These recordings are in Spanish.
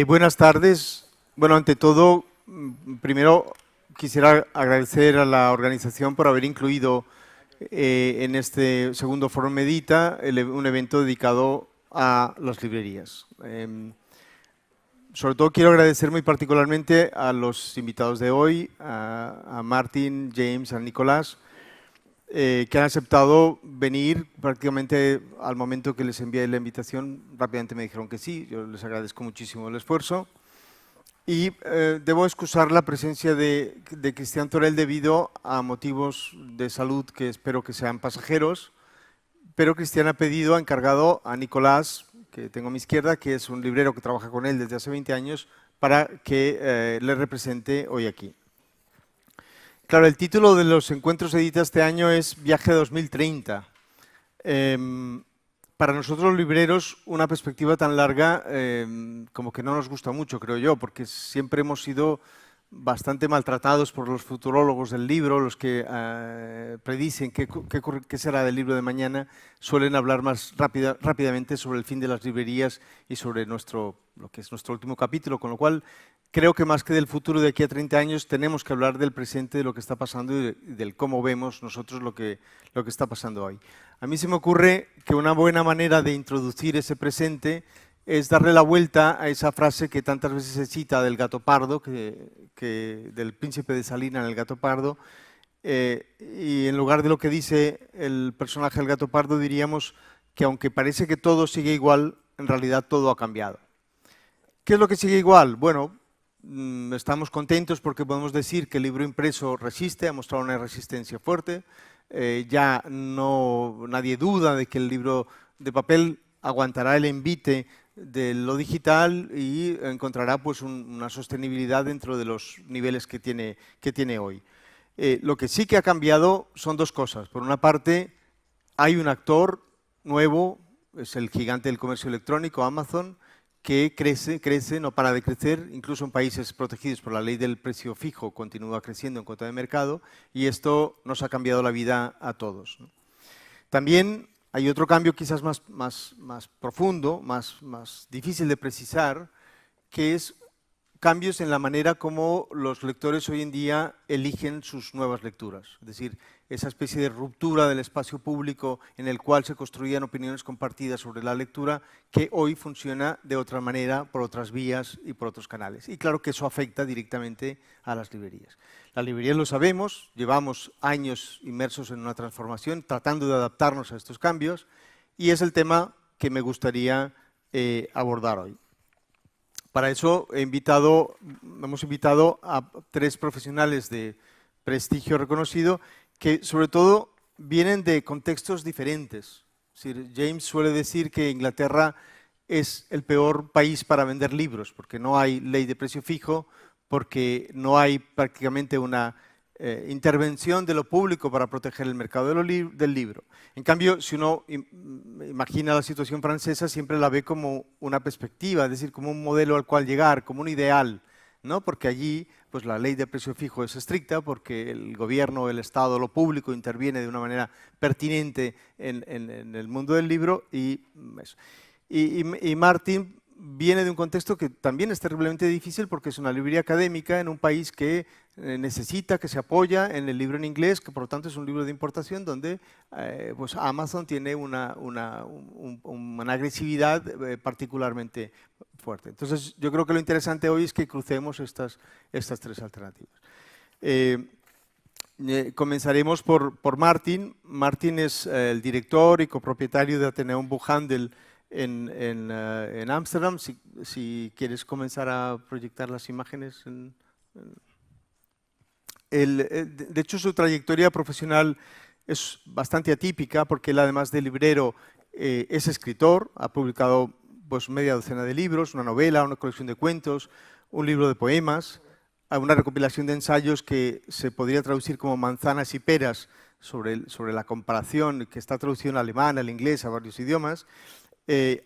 Buenas tardes. Bueno, ante todo, primero quisiera agradecer a la organización por haber incluido en este segundo Foro Medita un evento dedicado a las librerías. Sobre todo quiero agradecer muy particularmente a los invitados de hoy, a Martin, James, a Nicolás, que han aceptado venir prácticamente al momento que les envié la invitación. Rápidamente me dijeron que sí, yo les agradezco muchísimo el esfuerzo. Y debo excusar la presencia de Cristian Torel debido a motivos de salud que espero que sean pasajeros, pero Cristian ha pedido, ha encargado a Nicolás, que tengo a mi izquierda, que es un librero que trabaja con él desde hace 20 años, para que le represente hoy aquí. Claro, el título de los encuentros Edita este año es Viaje 2030. Para nosotros los libreros, una perspectiva tan larga como que no nos gusta mucho, creo yo, porque siempre hemos sido bastante maltratados por los futurólogos del libro, los que predicen qué será del libro de mañana, suelen hablar más rápidamente sobre el fin de las librerías y sobre lo que es nuestro último capítulo, con lo cual creo que más que del futuro de aquí a 30 años tenemos que hablar del presente, de lo que está pasando y del cómo vemos nosotros lo que está pasando hoy. A mí se me ocurre que una buena manera de introducir ese presente es darle la vuelta a esa frase que tantas veces se cita del gato pardo, del príncipe de Salina en el gato pardo, y en lugar de lo que dice el personaje del gato pardo diríamos que aunque parece que todo sigue igual, en realidad todo ha cambiado. ¿Qué es lo que sigue igual? Bueno, estamos contentos porque podemos decir que el libro impreso resiste, ha mostrado una resistencia fuerte, ya nadie duda de que el libro de papel aguantará el envite de lo digital y encontrará pues una sostenibilidad dentro de los niveles que tiene hoy. Lo que sí que ha cambiado son dos cosas. Por una parte, hay un actor nuevo, es el gigante del comercio electrónico, Amazon, que crece, no para de crecer, incluso en países protegidos por la ley del precio fijo, continúa creciendo en cuota de mercado, y esto nos ha cambiado la vida a todos, ¿no? También hay otro cambio quizás más profundo, más difícil de precisar, que es cambios en la manera como los lectores hoy en día eligen sus nuevas lecturas. Es decir, esa especie de ruptura del espacio público en el cual se construían opiniones compartidas sobre la lectura, que hoy funciona de otra manera, por otras vías y por otros canales. Y claro que eso afecta directamente a las librerías. Las librerías lo sabemos, llevamos años inmersos en una transformación, tratando de adaptarnos a estos cambios, y es el tema que me gustaría abordar hoy. Para eso hemos invitado a tres profesionales de prestigio reconocido que sobre todo vienen de contextos diferentes. Es decir, James suele decir que Inglaterra es el peor país para vender libros porque no hay ley de precio fijo, porque no hay prácticamente una intervención de lo público para proteger el mercado del libro. En cambio, si uno imagina la situación francesa, siempre la ve como una perspectiva, es decir, como un modelo al cual llegar, como un ideal, ¿no? Porque allí pues, la ley de precio fijo es estricta, porque el gobierno, el Estado, lo público interviene de una manera pertinente en el mundo del libro y eso. Y Martin viene de un contexto que también es terriblemente difícil porque es una librería académica en un país que necesita, que se apoya en el libro en inglés, que por lo tanto es un libro de importación donde pues Amazon tiene una agresividad particularmente fuerte. Entonces yo creo que lo interesante hoy es que crucemos estas tres alternativas. Comenzaremos por Martin. Martin es el director y copropietario de Atheneum Buchhandel en Ámsterdam. Si quieres comenzar a proyectar las imágenes. De hecho, su trayectoria profesional es bastante atípica porque él, además de librero, es escritor. Ha publicado pues, media docena de libros, una novela, una colección de cuentos, un libro de poemas, una recopilación de ensayos que se podría traducir como Manzanas y peras sobre la comparación, que está traducido en alemán, al inglés, a varios idiomas.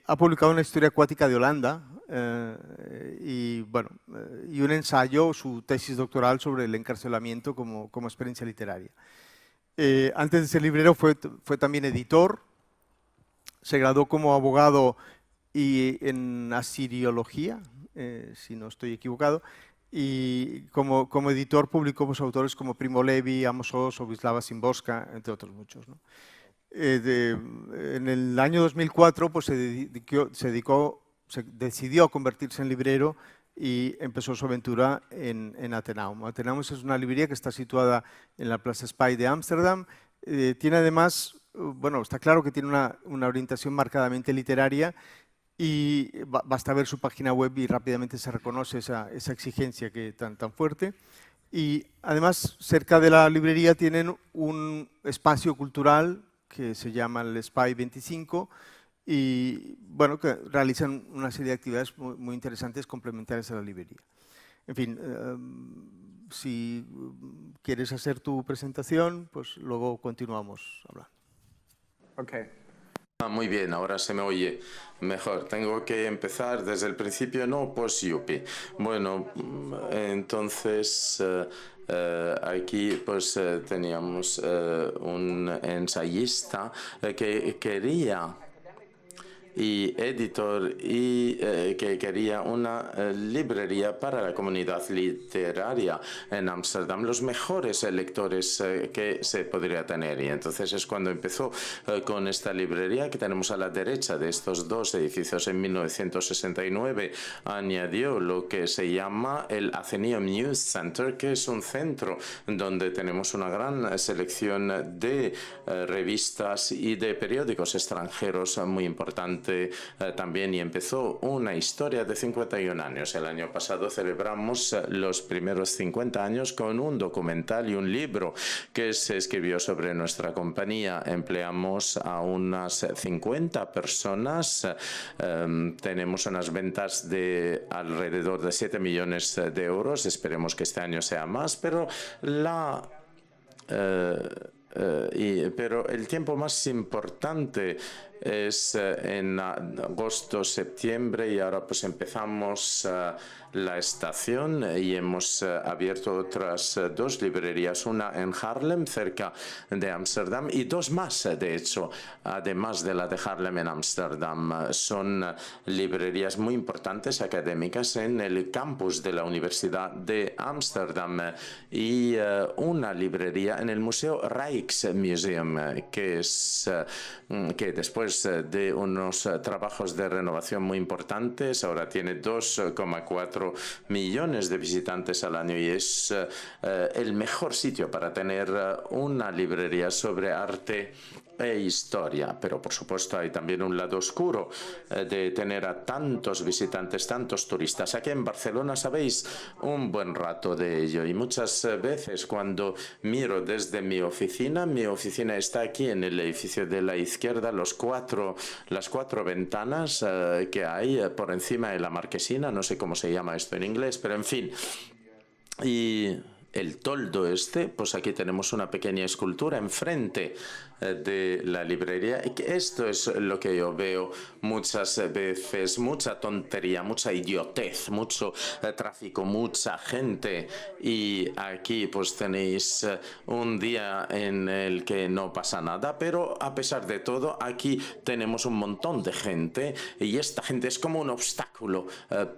Ha publicado una historia acuática de Holanda y un ensayo, su tesis doctoral sobre el encarcelamiento como experiencia literaria. Antes de ser librero fue también editor, se graduó como abogado en asiriología si no estoy equivocado. Y como editor publicó pues, autores como Primo Levi, Amos Oz o Wisława Szymborska, entre otros muchos, ¿no? En el año 2004 pues, se decidió convertirse en librero y empezó su aventura en Athenaeum. Athenaeum es una librería que está situada en la Plaza Spy de Ámsterdam. Tiene además, bueno, está claro que tiene una orientación marcadamente literaria y basta ver su página web y rápidamente se reconoce esa exigencia tan fuerte. Y además, cerca de la librería tienen un espacio cultural que se llama el Spy 25 y bueno, que realizan una serie de actividades muy interesantes complementarias a la librería. En fin, si quieres hacer tu presentación, pues luego continuamos hablando. Okay. Muy bien, ahora se me oye mejor. Tengo que empezar desde el principio, no pues Yupi. Bueno, entonces aquí pues teníamos un ensayista que quería y editor y que quería una librería para la comunidad literaria en Ámsterdam, los mejores lectores que se podría tener. Y entonces es cuando empezó con esta librería que tenemos a la derecha de estos dos edificios. En 1969 añadió lo que se llama el Athenaeum News Center, que es un centro donde tenemos una gran selección de revistas y de periódicos extranjeros muy importantes también, y empezó una historia de 51 años. El año pasado celebramos los primeros 50 años con un documental y un libro que se escribió sobre nuestra compañía. Empleamos a unas 50 personas, tenemos unas ventas de alrededor de 7 millones de euros, esperemos que este año sea más, pero pero el tiempo más importante es en agosto, septiembre, y ahora pues empezamos la estación y hemos abierto otras dos librerías, una en Haarlem, cerca de Ámsterdam, y dos más, de hecho, además de la de Haarlem en Ámsterdam. Son librerías muy importantes académicas en el campus de la Universidad de Ámsterdam y una librería en el Museo Rijksmuseum, que después de unos trabajos de renovación muy importantes, ahora tiene 2,4 millones de visitantes al año y es el mejor sitio para tener una librería sobre arte e historia. Pero por supuesto hay también un lado oscuro de tener a tantos visitantes, tantos turistas. Aquí en Barcelona sabéis un buen rato de ello, y muchas veces cuando miro desde mi oficina está aquí en el edificio de la izquierda, las cuatro ventanas que hay por encima de la marquesina, no sé cómo se llama esto en inglés, pero en fin. Y el toldo pues aquí tenemos una pequeña escultura enfrente de la librería. Esto es lo que yo veo muchas veces, mucha tontería, mucha idiotez, mucho tráfico, mucha gente, y aquí pues tenéis un día en el que no pasa nada, pero a pesar de todo aquí tenemos un montón de gente y esta gente es como un obstáculo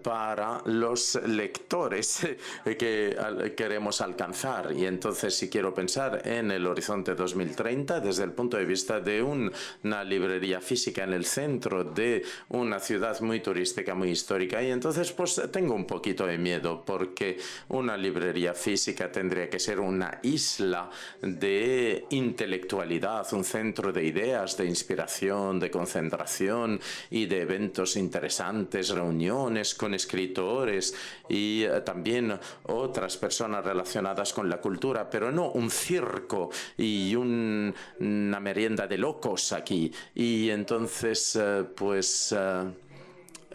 para los lectores que queremos alcanzar. Y entonces, si quiero pensar en el horizonte 2030 desde el punto de vista de una librería física en el centro de una ciudad muy turística, muy histórica, y entonces pues tengo un poquito de miedo, porque una librería física tendría que ser una isla de intelectualidad, un centro de ideas, de inspiración, de concentración y de eventos interesantes, reuniones con escritores y también otras personas relacionadas con la cultura, pero no un circo y una merienda de locos aquí. Y entonces, pues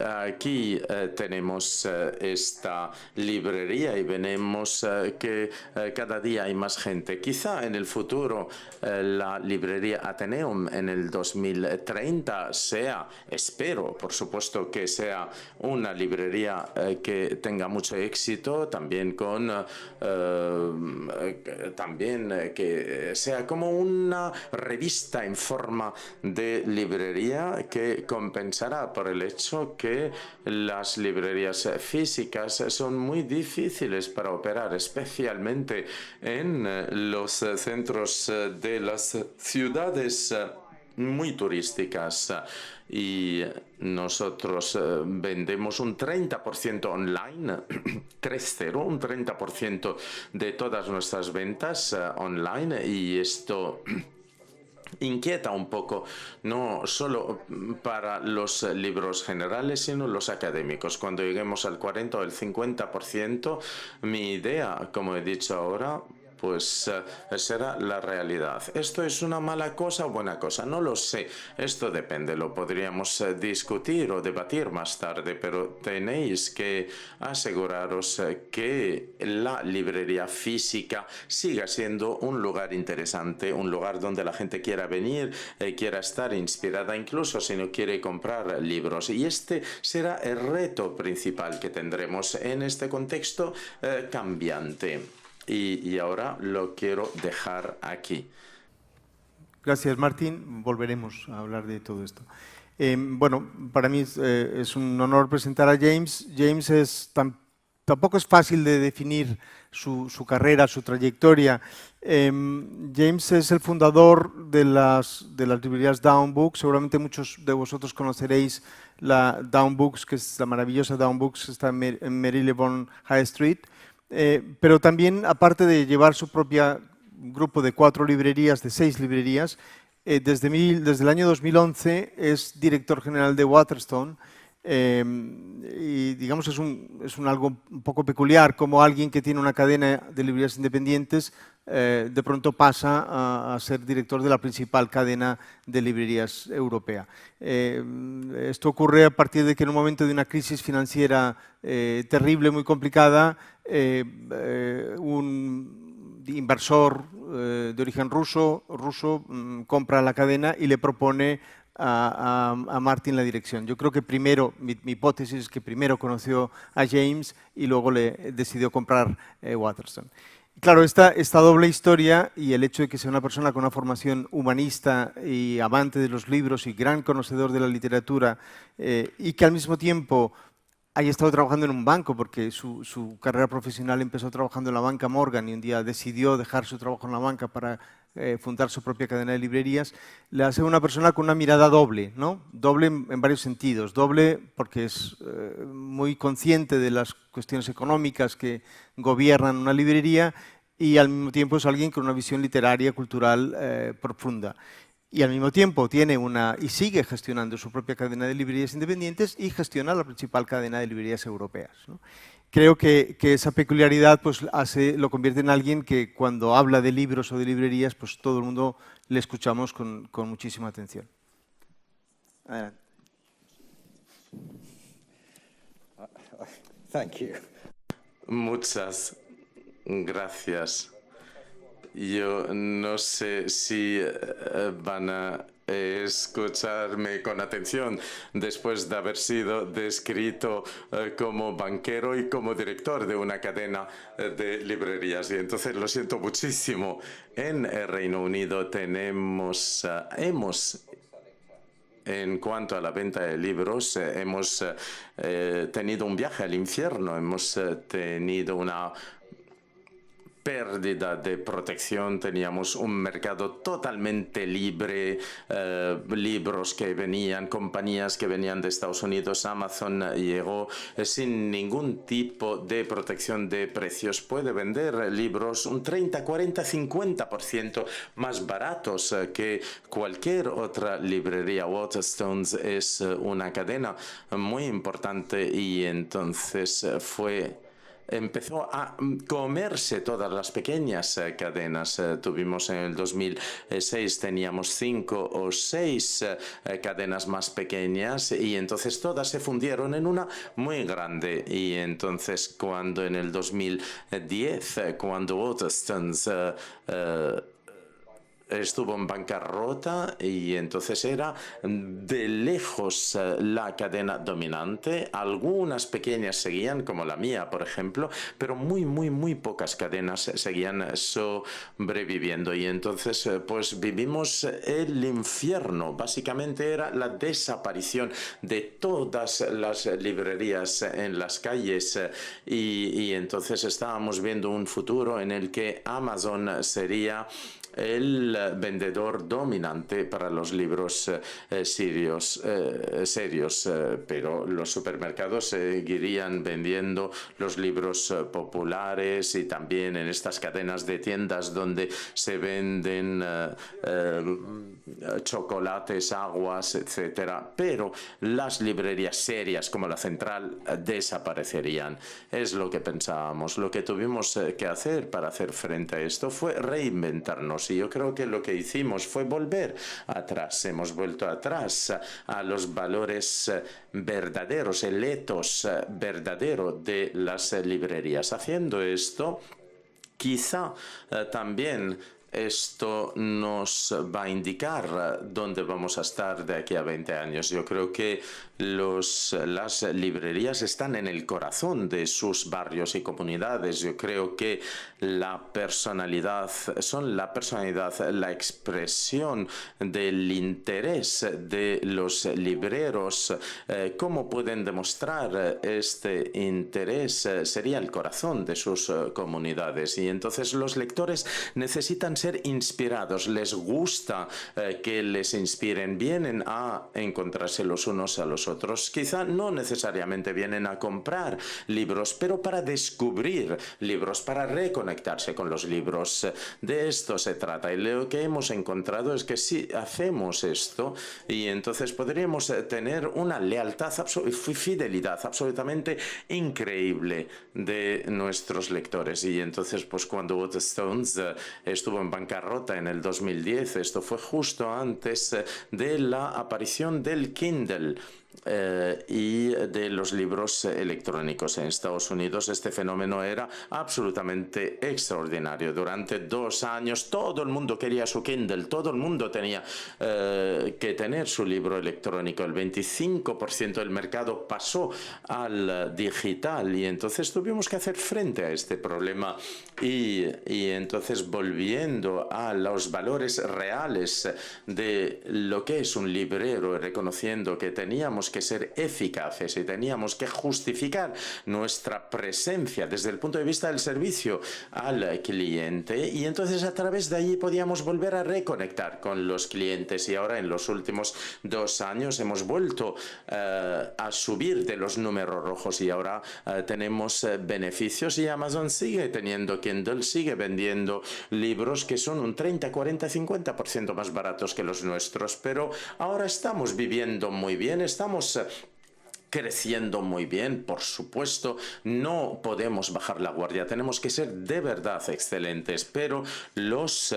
aquí tenemos esta librería y vemos que cada día hay más gente. Quizá en el futuro la librería Athenaeum en el 2030 sea, espero por supuesto que sea una librería que tenga mucho éxito, también también que sea como una revista en forma de librería que compensará por el hecho que las librerías físicas son muy difíciles para operar, especialmente en los centros de las ciudades muy turísticas. Y nosotros vendemos un 30% online, 3-0, un 30% de todas nuestras ventas online, y esto inquieta un poco, no solo para los libros generales, sino los académicos. Cuando lleguemos al 40 o el 50%, mi idea, como he dicho ahora, pues será la realidad. ¿Esto es una mala cosa o buena cosa? No lo sé. Esto depende. Lo podríamos discutir o debatir más tarde, pero tenéis que aseguraros que la librería física siga siendo un lugar interesante, un lugar donde la gente quiera venir, quiera estar inspirada, incluso si no quiere comprar libros. Y este será el reto principal que tendremos en este contexto cambiante. Y ahora lo quiero dejar aquí. Gracias, Martín. Volveremos a hablar de todo esto. Bueno, para mí es un honor presentar a James. James tampoco es fácil de definir su carrera, su trayectoria. James es el fundador de las librerías Down Books. Seguramente muchos de vosotros conoceréis la Down Books, que es la maravillosa Down Books, está en Marylebone High Street. Pero también, aparte de llevar su propio grupo de 4 librerías, de 6 librerías, desde el año 2011 es director general de Waterstone. Y digamos es algo un poco peculiar, como alguien que tiene una cadena de librerías independientes de pronto pasa a ser director de la principal cadena de librerías europea. Esto ocurre a partir de que en un momento de una crisis financiera terrible, muy complicada, un inversor de origen ruso compra la cadena y le propone a Martin la dirección. Yo creo que primero, mi hipótesis es que primero conoció a James y luego le decidió comprar Waterstone. Claro, esta doble historia y el hecho de que sea una persona con una formación humanista y amante de los libros y gran conocedor de la literatura y que al mismo tiempo haya estado trabajando en un banco, porque su carrera profesional empezó trabajando en la banca Morgan y un día decidió dejar su trabajo en la banca para fundar su propia cadena de librerías, le hace una persona con una mirada doble, ¿no? Doble en varios sentidos. Doble porque es muy consciente de las cuestiones económicas que gobiernan una librería y al mismo tiempo es alguien con una visión literaria, cultural profunda. Y al mismo tiempo tiene y sigue gestionando su propia cadena de librerías independientes y gestiona la principal cadena de librerías europeas, ¿no? Creo que esa peculiaridad pues, lo convierte en alguien que cuando habla de libros o de librerías, pues todo el mundo le escuchamos con muchísima atención. Adelante. Thank you. Muchas gracias. Yo no sé si van a escucharme con atención después de haber sido descrito como banquero y como director de una cadena de librerías. Y entonces lo siento muchísimo. En el Reino Unido en cuanto a la venta de libros, hemos tenido un viaje al infierno, hemos tenido una pérdida de protección, teníamos un mercado totalmente libre, libros que venían, compañías que venían de Estados Unidos, Amazon llegó sin ningún tipo de protección de precios, puede vender libros un 30, 40, 50% más baratos que cualquier otra librería. Waterstones es una cadena muy importante y entonces empezó a comerse todas las pequeñas cadenas. Tuvimos en el 2006, teníamos 5 o 6 cadenas más pequeñas y entonces todas se fundieron en una muy grande. Y entonces cuando en el 2010, cuando Waterstones estuvo en bancarrota y entonces era de lejos la cadena dominante. Algunas pequeñas seguían, como la mía, por ejemplo, pero muy pocas cadenas seguían sobreviviendo. Y entonces, pues vivimos el infierno. Básicamente era la desaparición de todas las librerías en las calles y entonces estábamos viendo un futuro en el que Amazon sería el vendedor dominante para los libros serios, pero los supermercados seguirían vendiendo los libros populares y también en estas cadenas de tiendas donde se venden chocolates, aguas, etcétera. Pero las librerías serias como la Central desaparecerían. Es lo que pensábamos. Lo que tuvimos que hacer para hacer frente a esto fue reinventarnos. Y yo creo que lo que hicimos fue volver atrás. Hemos vuelto atrás a los valores verdaderos, el ethos verdadero de las librerías. Haciendo esto, quizá también esto nos va a indicar dónde vamos a estar de aquí a 20 años. Yo creo que las librerías están en el corazón de sus barrios y comunidades. Yo creo que la personalidad, la expresión del interés de los libreros. ¿Cómo pueden demostrar este interés? Sería el corazón de sus comunidades. Y entonces los lectores necesitan ser inspirados, les gusta que les inspiren, vienen a encontrarse los unos a los otros. Quizá no necesariamente vienen a comprar libros, pero para descubrir libros, para reconectarse con los libros. De esto se trata y lo que hemos encontrado es que si hacemos esto y entonces podríamos tener una lealtad y fidelidad absolutamente increíble de nuestros lectores. Y entonces pues cuando Waterstones estuvo en bancarrota en el 2010, esto fue justo antes de la aparición del Kindle y de los libros electrónicos en Estados Unidos. Este fenómeno era absolutamente extraordinario. Durante 2 años todo el mundo quería su Kindle, todo el mundo tenía que tener su libro electrónico. El 25% del mercado pasó al digital y entonces tuvimos que hacer frente a este problema y entonces volviendo a los valores reales de lo que es un librero y reconociendo que teníamos que ser eficaces y teníamos que justificar nuestra presencia desde el punto de vista del servicio al cliente y entonces a través de allí podíamos volver a reconectar con los clientes y ahora en los últimos 2 años hemos vuelto a subir de los números rojos y ahora tenemos beneficios y Amazon sigue teniendo Kindle, sigue vendiendo libros que son un 30, 40, 50% más baratos que los nuestros, pero ahora estamos viviendo muy bien, estamos creciendo muy bien, por supuesto, no podemos bajar la guardia, tenemos que ser de verdad excelentes, pero las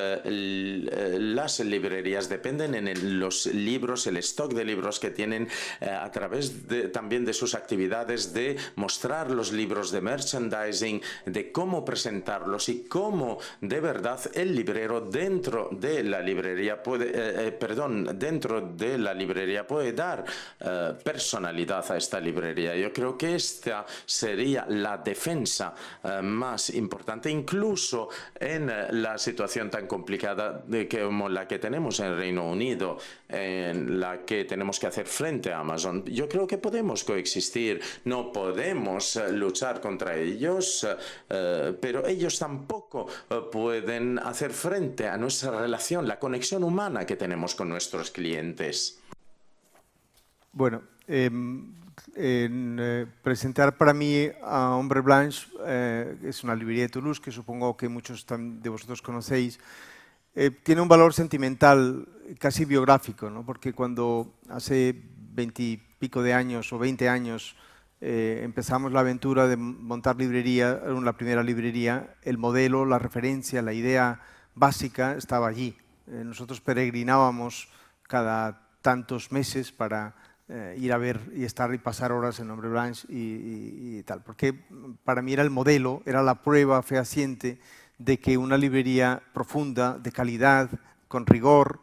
librerías dependen en los libros, el stock de libros que tienen a través también de sus actividades de mostrar los libros, de merchandising, de cómo presentarlos y cómo de verdad el librero dentro de la librería puede, dar personalidad a esta librería. Yo creo que esta sería la defensa más importante, incluso en la situación tan complicada como la que tenemos en el Reino Unido, en la que tenemos que hacer frente a Amazon. Yo creo que podemos coexistir, no podemos luchar contra ellos, pero ellos tampoco pueden hacer frente a nuestra relación, la conexión humana que tenemos con nuestros clientes. Bueno, presentar para mí a Ombre Blanche, es una librería de Toulouse que supongo que muchos de vosotros conocéis. Tiene un valor sentimental casi biográfico, ¿no? Porque cuando hace 20 y pico de años o 20 años empezamos la aventura de montar librería, la primera librería, el modelo, la referencia, la idea básica estaba allí. Nosotros peregrinábamos cada tantos meses para ir a ver y estar y pasar horas en Ombre Blanche y tal, porque para mí era el modelo, era la prueba fehaciente de que una librería profunda, de calidad, con rigor,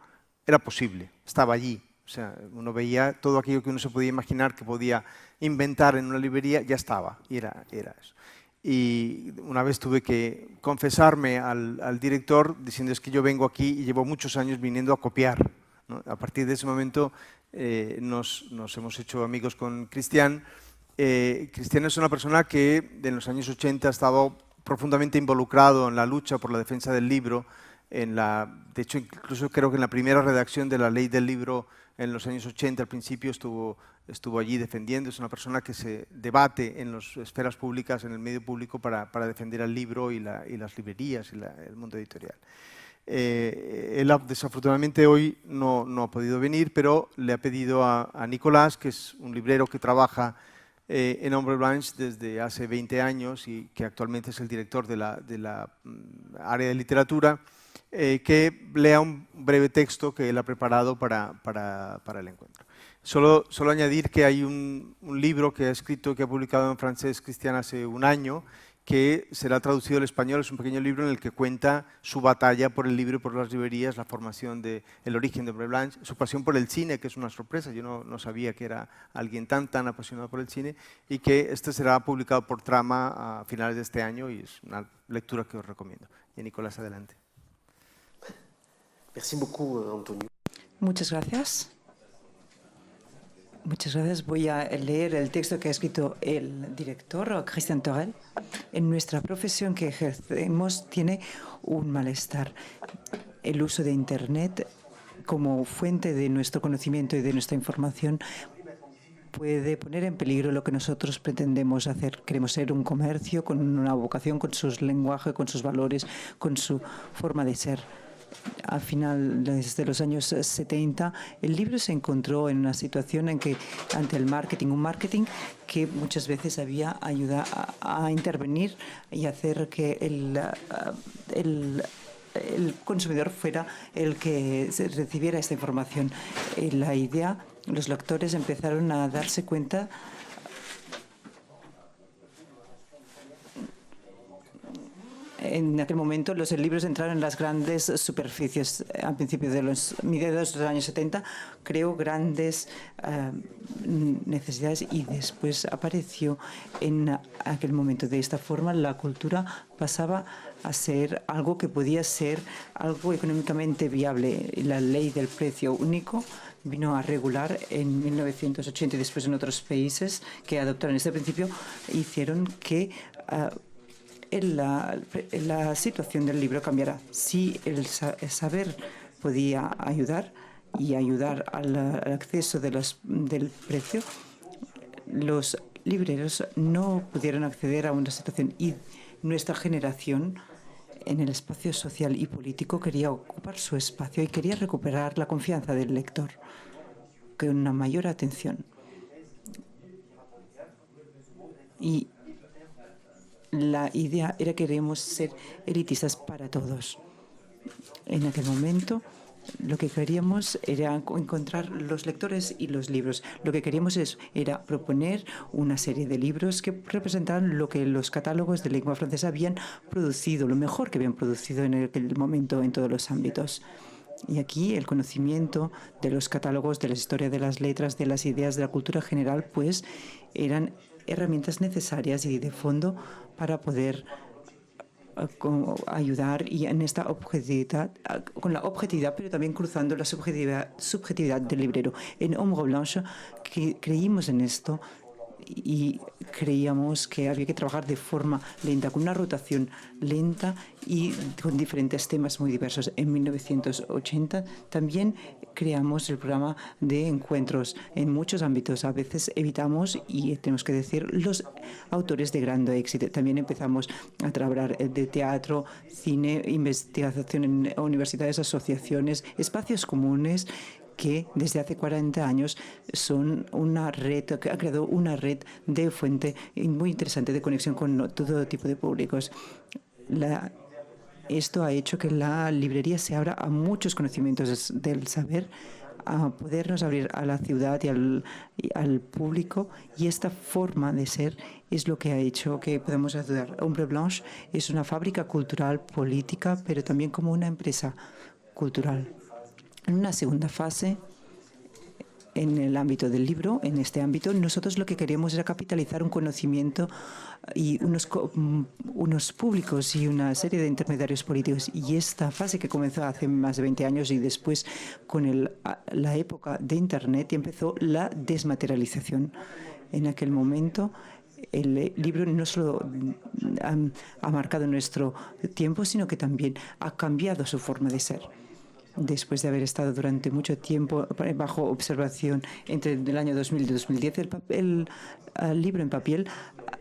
era posible, estaba allí. O sea, uno veía todo aquello que uno se podía imaginar que podía inventar en una librería, ya estaba, y era eso. Y una vez tuve que confesarme al director diciendo es que yo vengo aquí y llevo muchos años viniendo a copiar, ¿no? A partir de ese momento nos hemos hecho amigos con Cristian. Cristian es una persona que en los años 80 ha estado profundamente involucrado en la lucha por la defensa del libro. De hecho, incluso creo que en la primera redacción de la ley del libro en los años 80, al principio, estuvo allí defendiendo. Es una persona que se debate en las esferas públicas, en el medio público, para defender al libro y las librerías y el mundo editorial. Él desafortunadamente hoy no ha podido venir, pero le ha pedido a Nicolás, que es un librero que trabaja en Ombre Blanche desde hace 20 años y que actualmente es el director de la área de literatura, que lea un breve texto que él ha preparado para el encuentro. Solo añadir que hay un libro que ha escrito, que ha publicado en francés Cristian hace un año, que será traducido al español. Es un pequeño libro en el que cuenta su batalla por el libro y por las librerías, la formación el origen de Ombre Blanche, su pasión por el cine, que es una sorpresa. Yo no sabía que era alguien tan apasionado por el cine, y que este será publicado por Trama a finales de este año y es una lectura que os recomiendo. Y Nicolás, adelante. Merci beaucoup, Antonio. Muchas gracias. Muchas gracias. Voy a leer el texto que ha escrito el director, Christian Torel. En nuestra profesión que ejercemos tiene un malestar. El uso de Internet como fuente de nuestro conocimiento y de nuestra información puede poner en peligro lo que nosotros pretendemos hacer. Queremos ser un comercio con una vocación, con su lenguaje, con sus valores, con su forma de ser. Al final, desde los años 70, el libro se encontró en una situación en que, ante el marketing, un marketing que muchas veces había ayudado a intervenir y hacer que el consumidor fuera el que recibiera esta información. La idea, los lectores empezaron a darse cuenta en aquel momento los libros entraron en las grandes superficies. A principios de los mediados de los años 70 creó grandes necesidades y después apareció en aquel momento. De esta forma, la cultura pasaba a ser algo que podía ser algo económicamente viable. La ley del precio único vino a regular en 1980 y después en otros países que adoptaron este principio hicieron que la situación del libro cambiará. Si el saber podía ayudar y ayudar al acceso del precio, los libreros no pudieron acceder a una situación y nuestra generación en el espacio social y político quería ocupar su espacio y quería recuperar la confianza del lector con una mayor atención. Y la idea era que queríamos ser elitistas para todos. En aquel momento, lo que queríamos era encontrar los lectores y los libros. Lo que queríamos era proponer una serie de libros que representaban lo que los catálogos de lengua francesa habían producido, lo mejor que habían producido en aquel momento en todos los ámbitos. Y aquí el conocimiento de los catálogos, de la historia de las letras, de las ideas, de la cultura general, pues eran herramientas necesarias y de fondo para poder ayudar y en esta objetividad, con la objetividad, pero también cruzando la subjetividad del librero. En Ombre Blanche creímos en esto y creíamos que había que trabajar de forma lenta, con una rotación lenta y con diferentes temas muy diversos. En 1980 también creamos el programa de encuentros en muchos ámbitos. A veces evitamos, y tenemos que decir, los autores de gran éxito. También empezamos a trabajar de teatro, cine, investigación en universidades, asociaciones, espacios comunes que desde hace 40 años son una red, que ha creado una red de fuente muy interesante de conexión con todo tipo de públicos. Esto ha hecho que la librería se abra a muchos conocimientos del saber, a podernos abrir a la ciudad y al público, y esta forma de ser es lo que ha hecho que podamos ayudar. Ombre Blanche es una fábrica cultural, política, pero también como una empresa cultural. En una segunda fase, en el ámbito del libro, en este ámbito, nosotros lo que queríamos era capitalizar un conocimiento y unos públicos y una serie de intermediarios políticos. Y esta fase que comenzó hace más de 20 años y después con la época de Internet empezó la desmaterialización. En aquel momento el libro no solo ha marcado nuestro tiempo, sino que también ha cambiado su forma de ser. Después de haber estado durante mucho tiempo bajo observación entre el año 2000 y 2010, el libro en papel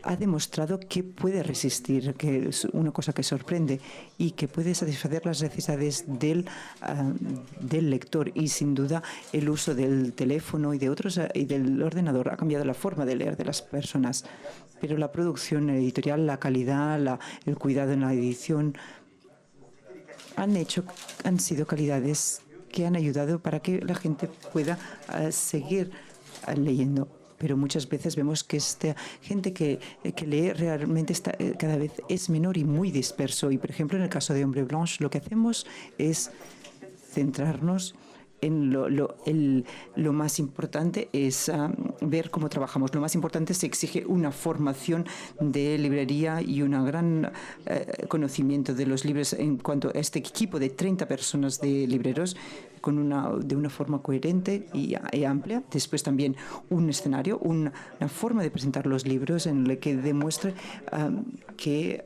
ha demostrado que puede resistir, que es una cosa que sorprende y que puede satisfacer las necesidades del lector. Y sin duda el uso del teléfono y de otros y del ordenador ha cambiado la forma de leer de las personas. Pero la producción editorial, la calidad, el cuidado en la edición han sido calidades que han ayudado para que la gente pueda seguir leyendo. Pero muchas veces vemos que esta gente que lee realmente cada vez es menor y muy disperso. Y, por ejemplo, en el caso de Ombre Blanche, lo que hacemos es centrarnos en lo más importante es ver cómo trabajamos. Lo más importante se exige una formación de librería y un gran conocimiento de los libros en cuanto a este equipo de 30 personas de libreros de una forma coherente y amplia. Después también un escenario, una forma de presentar los libros en el que demuestre que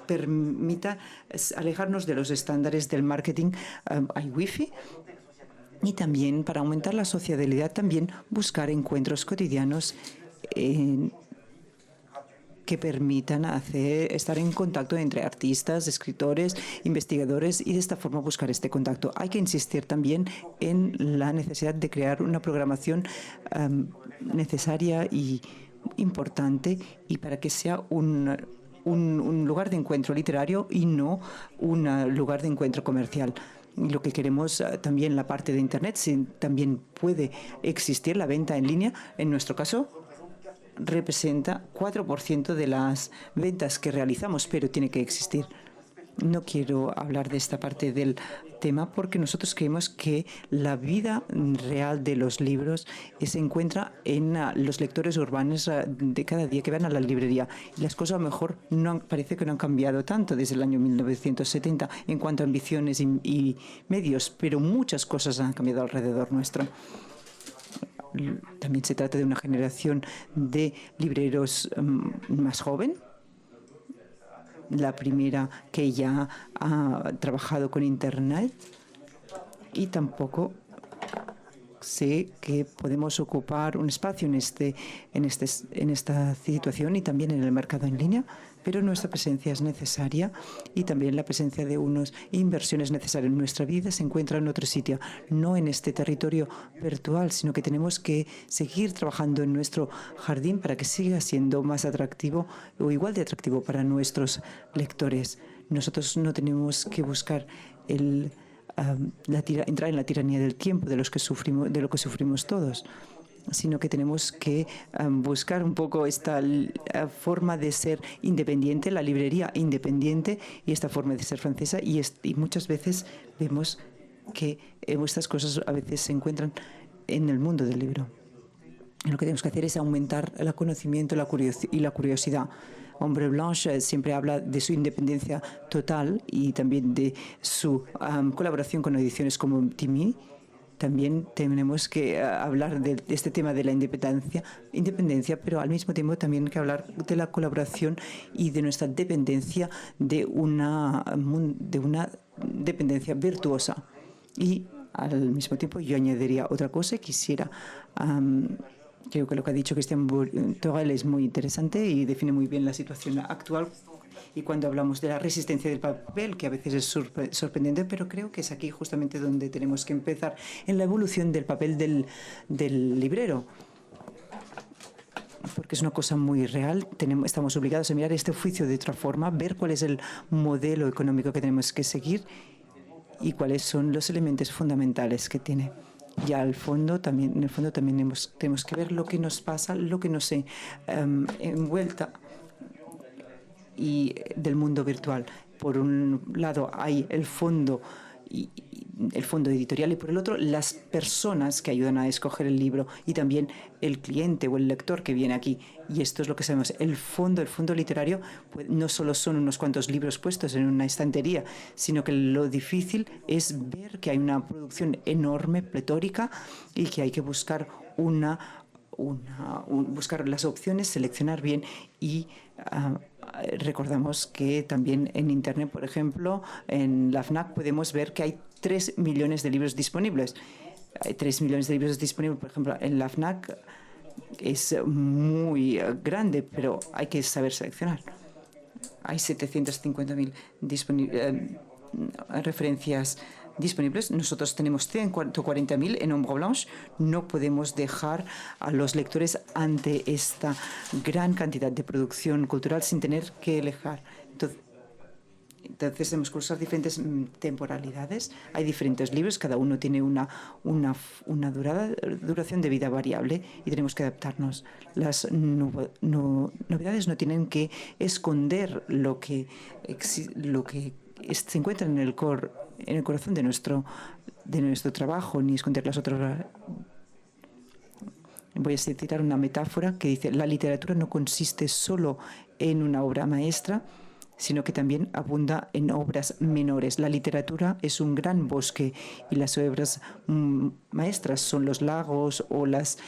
permita alejarnos de los estándares del marketing. Hay wifi. Y también, para aumentar la sociabilidad, también buscar encuentros cotidianos que permitan estar en contacto entre artistas, escritores, investigadores y de esta forma buscar este contacto. Hay que insistir también en la necesidad de crear una programación necesaria y importante y para que sea un lugar de encuentro literario y no un lugar de encuentro comercial. Lo que queremos también, la parte de Internet, también puede existir la venta en línea. En nuestro caso, representa 4% de las ventas que realizamos, pero tiene que existir. No quiero hablar de esta parte del tema porque nosotros creemos que la vida real de los libros se encuentra en los lectores urbanos de cada día que van a la librería. Y las cosas a lo mejor parece que no han cambiado tanto desde el año 1970 en cuanto a ambiciones y medios, pero muchas cosas han cambiado alrededor nuestro. También se trata de una generación de libreros más joven. La primera que ya ha trabajado con Internet y tampoco sé que podemos ocupar un espacio en esta situación y también en el mercado en línea, pero nuestra presencia es necesaria y también la presencia de unas inversiones necesarias. Nuestra vida se encuentra en otro sitio, no en este territorio virtual, sino que tenemos que seguir trabajando en nuestro jardín para que siga siendo más atractivo o igual de atractivo para nuestros lectores. Nosotros no tenemos que buscar entrar en la tiranía del tiempo de lo que sufrimos todos, sino que tenemos que buscar un poco esta forma de ser independiente, la librería independiente y esta forma de ser francesa. Y muchas veces vemos que estas cosas a veces se encuentran en el mundo del libro. Lo que tenemos que hacer es aumentar el conocimiento y la curiosidad. Ombre Blanche siempre habla de su independencia total y también de su colaboración con ediciones como Timmy. También tenemos que hablar de este tema de la independencia, pero al mismo tiempo también hay que hablar de la colaboración y de nuestra dependencia de una dependencia virtuosa. Y al mismo tiempo yo añadiría otra cosa. Creo que lo que ha dicho Christian Torel es muy interesante y define muy bien la situación actual. Y cuando hablamos de la resistencia del papel, que a veces es sorprendente, pero creo que es aquí justamente donde tenemos que empezar, en la evolución del papel del librero. Porque es una cosa muy real. Estamos obligados a mirar este oficio de otra forma, ver cuál es el modelo económico que tenemos que seguir y cuáles son los elementos fundamentales que tiene. Y en el fondo también tenemos que ver lo que nos pasa, lo que nos envuelta y del mundo virtual. Por un lado hay el fondo el fondo editorial, y por el otro las personas que ayudan a escoger el libro y también el cliente o el lector que viene aquí. Y esto es lo que sabemos. El fondo literario pues, no solo son unos cuantos libros puestos en una estantería, sino que lo difícil es ver que hay una producción enorme, pletórica, y que hay que buscar buscar las opciones, seleccionar bien y recordamos que también en Internet, por ejemplo, en la FNAC podemos ver que hay 3 millones de libros disponibles. Hay 3 millones de libros disponibles, por ejemplo, en la FNAC es muy grande, pero hay que saber seleccionar. Hay 750.000 referencias disponibles. Nosotros tenemos 140.000 en Ombre Blanche. No podemos dejar a los lectores ante esta gran cantidad de producción cultural sin tener que elegir. Entonces tenemos que usar diferentes temporalidades. Hay diferentes libros, cada uno tiene una duración de vida variable y tenemos que adaptarnos. Las novedades no tienen que esconder lo que se encuentra en el corazón de nuestro trabajo, ni esconder las otras. Voy a citar una metáfora que dice: la literatura no consiste solo en una obra maestra, sino que también abunda en obras menores. La literatura es un gran bosque y las obras maestras son los lagos o las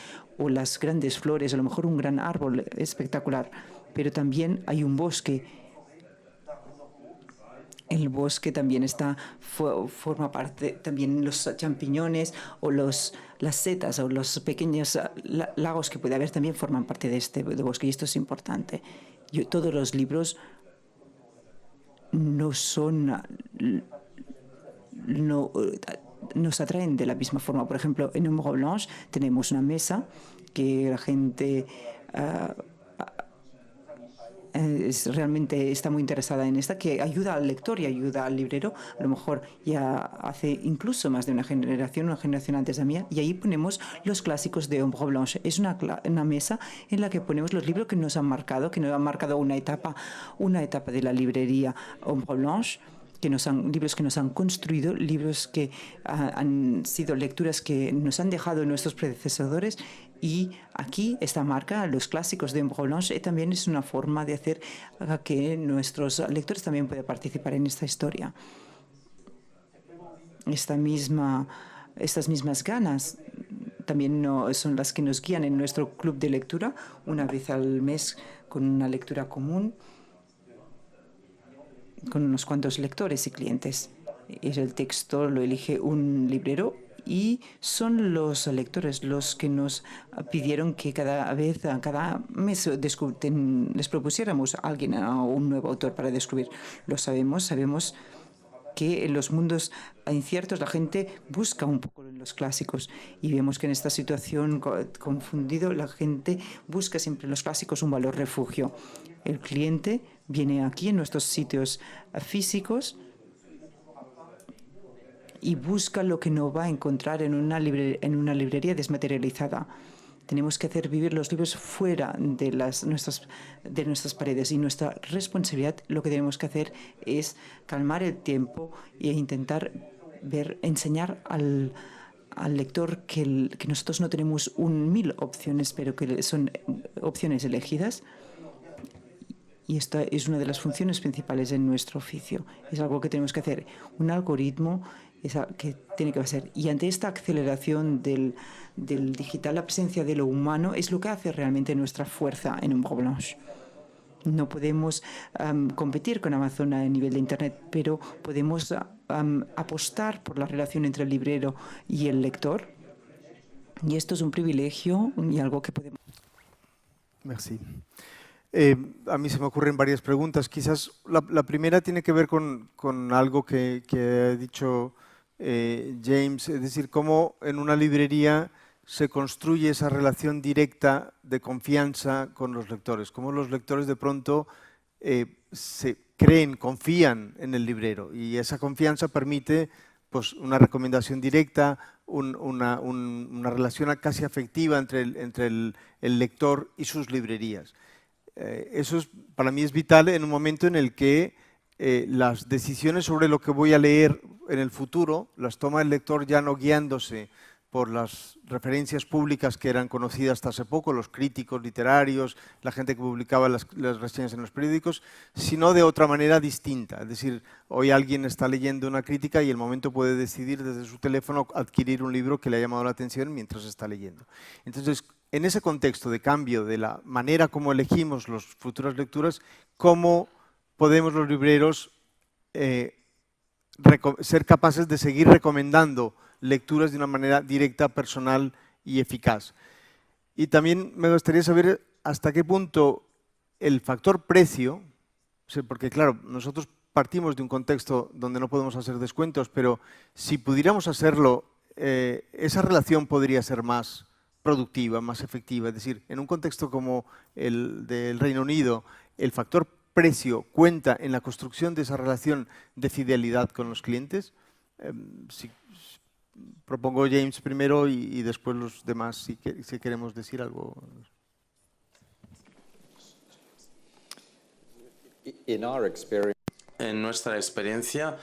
grandes flores, a lo mejor un gran árbol espectacular, pero también hay un bosque. El bosque también forma parte, también los champiñones o las setas o los pequeños lagos que puede haber también forman parte de este bosque, y esto es importante. Todos los libros nos atraen de la misma forma. Por ejemplo, en Ombre Blanche tenemos una mesa que la gente realmente está muy interesada en esta, que ayuda al lector y ayuda al librero. A lo mejor ya hace incluso más de una generación antes de la mía, y ahí ponemos los clásicos de Ombre Blanche. Es una mesa en la que ponemos los libros que nos han marcado, una etapa de la librería Ombre Blanche, libros que nos han construido, libros que han sido lecturas que nos han dejado nuestros predecesores. Y aquí esta marca, los clásicos de Ombre Blanche, también es una forma de hacer que nuestros lectores también puedan participar en esta historia. Estas mismas ganas también son las que nos guían en nuestro club de lectura, una vez al mes con una lectura común, con unos cuantos lectores y clientes. El texto lo elige un librero y son los lectores los que nos pidieron que cada mes les propusiéramos a un nuevo autor para descubrir. Lo sabemos que en los mundos inciertos la gente busca un poco en los clásicos, y vemos que en esta situación confundido la gente busca siempre en los clásicos un valor refugio. El cliente viene aquí en nuestros sitios físicos y busca lo que no va a encontrar en una librería desmaterializada. Tenemos que hacer vivir los libros fuera de nuestras paredes, y nuestra responsabilidad, lo que tenemos que hacer es calmar el tiempo e intentar enseñar al lector que nosotros no tenemos 1000 opciones, pero que son opciones elegidas. Y esta es una de las funciones principales en nuestro oficio. Es algo que tenemos que hacer. Un algoritmo que tiene que ser. Y ante esta aceleración del digital, la presencia de lo humano es lo que hace realmente nuestra fuerza en Ombre Blanche. No podemos competir con Amazon a nivel de Internet, pero podemos apostar por la relación entre el librero y el lector. Y esto es un privilegio y algo que podemos. Merci. A mí se me ocurren varias preguntas. Quizás la primera tiene que ver con algo que ha dicho James, es decir, cómo en una librería se construye esa relación directa de confianza con los lectores, cómo los lectores de pronto confían en el librero, y esa confianza permite pues, una recomendación directa, una relación casi afectiva entre el lector y sus librerías. Eso para mí es vital en un momento en el que las decisiones sobre lo que voy a leer en el futuro las toma el lector ya no guiándose por las referencias públicas que eran conocidas hasta hace poco, los críticos literarios, la gente que publicaba las reseñas en los periódicos, sino de otra manera distinta. Es decir, hoy alguien está leyendo una crítica y el momento puede decidir desde su teléfono adquirir un libro que le ha llamado la atención mientras está leyendo. Entonces, en ese contexto de cambio de la manera como elegimos las futuras lecturas, ¿cómo podemos los libreros ser capaces de seguir recomendando lecturas de una manera directa, personal y eficaz? Y también me gustaría saber hasta qué punto el factor precio, porque claro, nosotros partimos de un contexto donde no podemos hacer descuentos, pero si pudiéramos hacerlo, esa relación podría ser más productiva, más efectiva. Es decir, en un contexto como el del Reino Unido, el factor precio cuenta en la construcción de esa relación de fidelidad con los clientes. Propongo James primero y después los demás si queremos decir algo. En nuestra experiencia,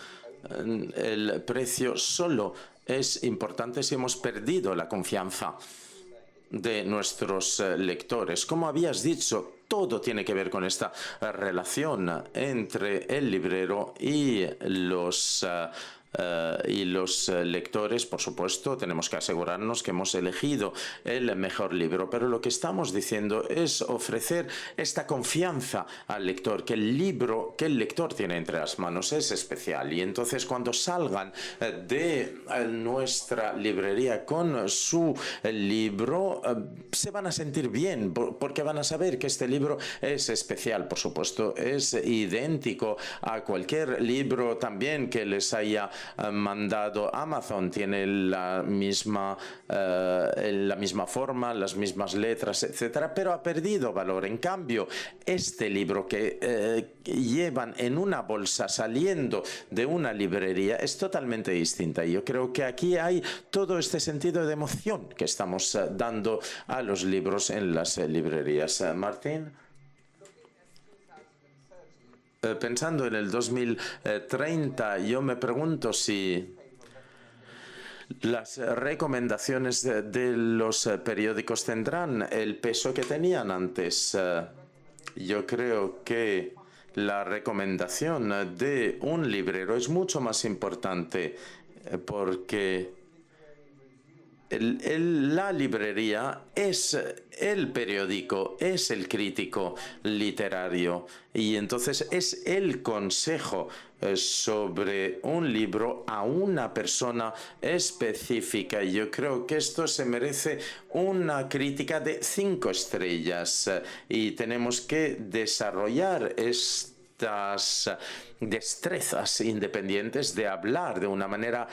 el precio solo es importante si hemos perdido la confianza de nuestros lectores. Como habías dicho, todo tiene que ver con esta relación entre el librero y los lectores. Por supuesto, tenemos que asegurarnos que hemos elegido el mejor libro, pero lo que estamos diciendo es ofrecer esta confianza al lector, que el libro que el lector tiene entre las manos es especial, y entonces cuando salgan de nuestra librería con su libro se van a sentir bien, porque van a saber que este libro es especial. Por supuesto, es idéntico a cualquier libro también que les haya mandado Amazon, tiene la misma forma, las mismas letras, etcétera, pero ha perdido valor. En cambio, este libro que llevan en una bolsa saliendo de una librería es totalmente distinta. Yo creo que aquí hay todo este sentido de emoción que estamos dando a los libros en las librerías. Martín. Pensando en el 2030, yo me pregunto si las recomendaciones de los periódicos tendrán el peso que tenían antes. Yo creo que la recomendación de un librero es mucho más importante porque la librería es el periódico, es el crítico literario, y entonces es el consejo sobre un libro a una persona específica. Yo creo que esto se merece una crítica de 5 estrellas y tenemos que desarrollar estas destrezas independientes de hablar de una manera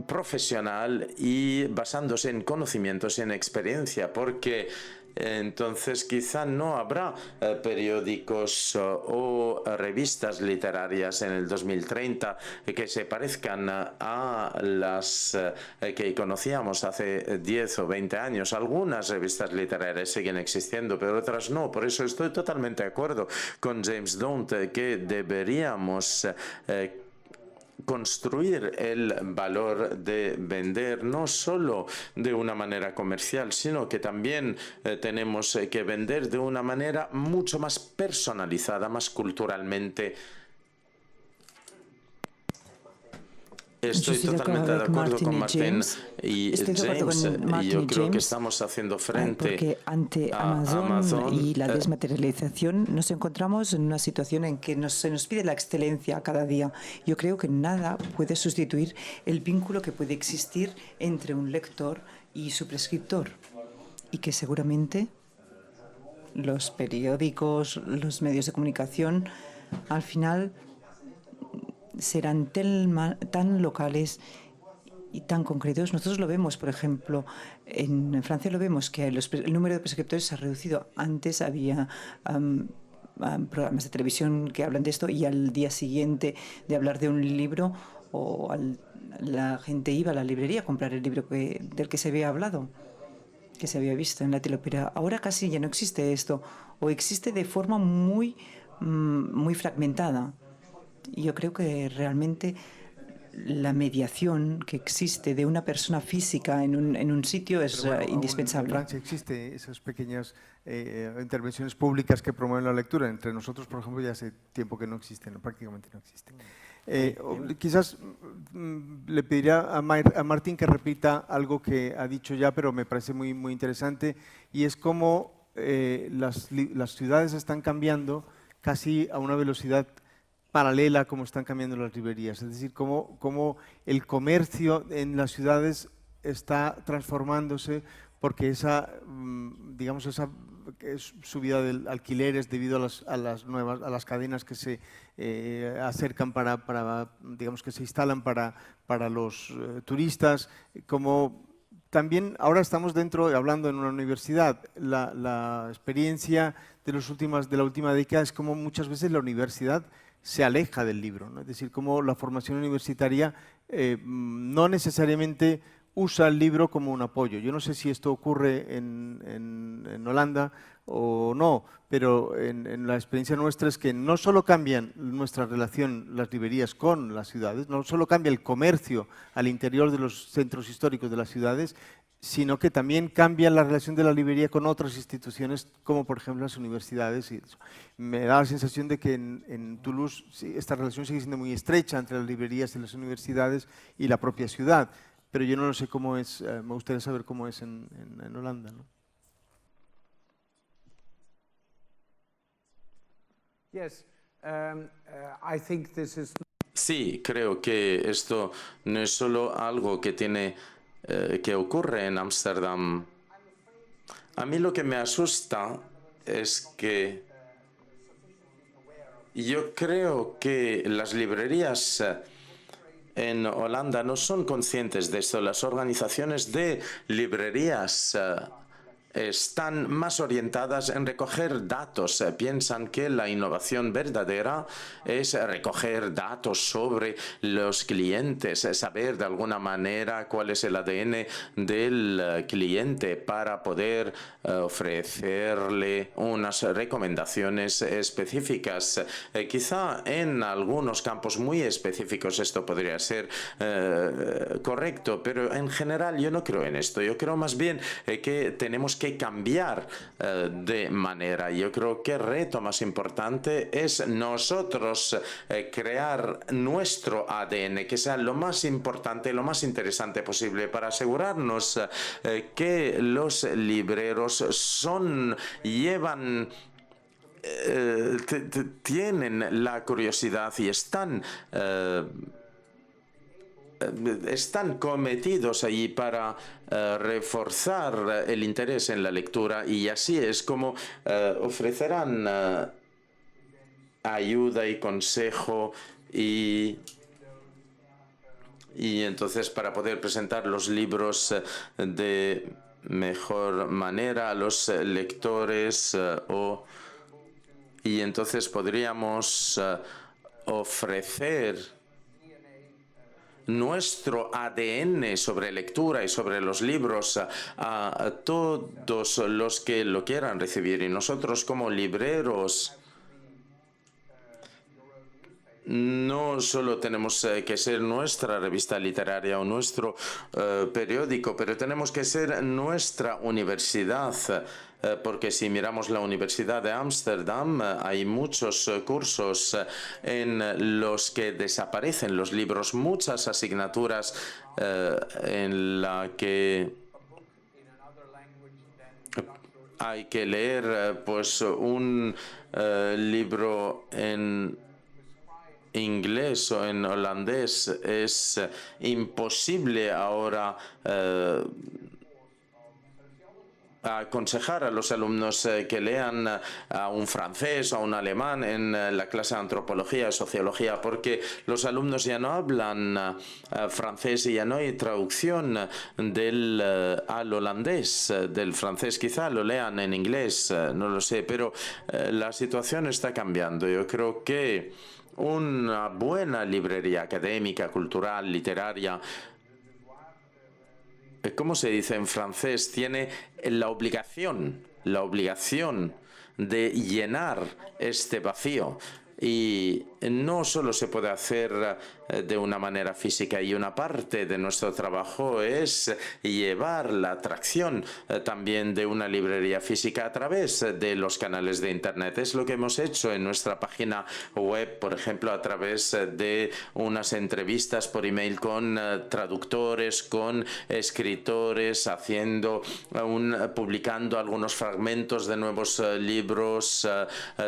profesional y basándose en conocimientos y en experiencia, porque entonces quizá no habrá periódicos o revistas literarias en el 2030 que se parezcan a las que conocíamos hace 10 o 20 años. Algunas revistas literarias siguen existiendo, pero otras no. Por eso estoy totalmente de acuerdo con James Daunt que deberíamos construir el valor de vender no solo de una manera comercial, sino que también tenemos que vender de una manera mucho más personalizada, más culturalmente. Estoy totalmente de acuerdo con Martín y James, y yo creo que estamos haciendo frente porque ante Amazon y la desmaterialización nos encontramos en una situación en que se nos pide la excelencia cada día. Yo creo que nada puede sustituir el vínculo que puede existir entre un lector y su prescriptor, y que seguramente los periódicos, los medios de comunicación, al final serán tan locales y tan concretos. Nosotros lo vemos, por ejemplo, en Francia lo vemos que el número de prescriptores se ha reducido. Antes había programas de televisión que hablan de esto y al día siguiente de hablar de un libro la gente iba a la librería a comprar el libro del que se había hablado, que se había visto en la tele. Pero ahora casi ya no existe esto, o existe de forma muy muy fragmentada. Yo creo que realmente la mediación que existe de una persona física en un sitio es Pero bueno, indispensable. En Francia existe esas pequeñas intervenciones públicas que promueven la lectura. Entre nosotros, por ejemplo, ya hace tiempo que no existen, prácticamente no existen. Quizás le pediría a Martín que repita algo que ha dicho ya, pero me parece muy, muy interesante, y es cómo las ciudades están cambiando casi a una velocidad paralela como están cambiando las librerías. Es decir, cómo el comercio en las ciudades está transformándose porque esa, digamos, esa subida de alquileres debido a las cadenas que se acercan digamos, que se instalan para los turistas, como también ahora estamos hablando en una universidad. La experiencia de la última década es como muchas veces la universidad se aleja del libro, ¿no? Es decir, como la formación universitaria no necesariamente usa el libro como un apoyo. Yo no sé si esto ocurre en Holanda o no, pero en la experiencia nuestra es que no solo cambian nuestra relación, las librerías con las ciudades, no solo cambia el comercio al interior de los centros históricos de las ciudades, sino que también cambia la relación de la librería con otras instituciones, como por ejemplo las universidades. Y eso. Me da la sensación de que en Toulouse esta relación sigue siendo muy estrecha entre las librerías y las universidades y la propia ciudad, pero yo no lo sé cómo es, me gustaría saber cómo es en Holanda, ¿no? Sí, creo que esto no es solo algo que que ocurre en Ámsterdam. A mí lo que me asusta es que yo creo que las librerías en Holanda no son conscientes de esto. Las organizaciones de librerías están más orientadas en recoger datos. Piensan que la innovación verdadera es recoger datos sobre los clientes, saber de alguna manera cuál es el ADN del cliente para poder ofrecerle unas recomendaciones específicas. Quizá en algunos campos muy específicos esto podría ser correcto, pero en general yo no creo en esto. Yo creo más bien que tenemos que cambiar de manera. Yo creo que el reto más importante es nosotros crear nuestro ADN, que sea lo más importante, lo más interesante posible para asegurarnos que los libreros tienen la curiosidad y están cometidos allí para reforzar el interés en la lectura, y así es como ofrecerán ayuda y consejo y entonces para poder presentar los libros de mejor manera a los lectores y entonces podríamos ofrecer nuestro ADN sobre lectura y sobre los libros a todos los que lo quieran recibir, y nosotros como libreros no solo tenemos que ser nuestra revista literaria o nuestro periódico, pero tenemos que ser nuestra universidad. Porque si miramos la Universidad de Ámsterdam, hay muchos cursos en los que desaparecen los libros, muchas asignaturas en la que hay que leer pues un libro en inglés o en holandés. Es imposible ahora aconsejar a los alumnos que lean a un francés o a un alemán en la clase de antropología y sociología, porque los alumnos ya no hablan francés y ya no hay traducción al holandés. Del francés quizá lo lean en inglés, no lo sé, pero la situación está cambiando. Yo creo que una buena librería académica, cultural, literaria, ¿cómo se dice en francés? Tiene la obligación de llenar este vacío. Y no solo se puede hacer de una manera física, y una parte de nuestro trabajo es llevar la atracción también de una librería física a través de los canales de Internet. Es lo que hemos hecho en nuestra página web, por ejemplo, a través de unas entrevistas por email con traductores, con escritores, publicando algunos fragmentos de nuevos libros,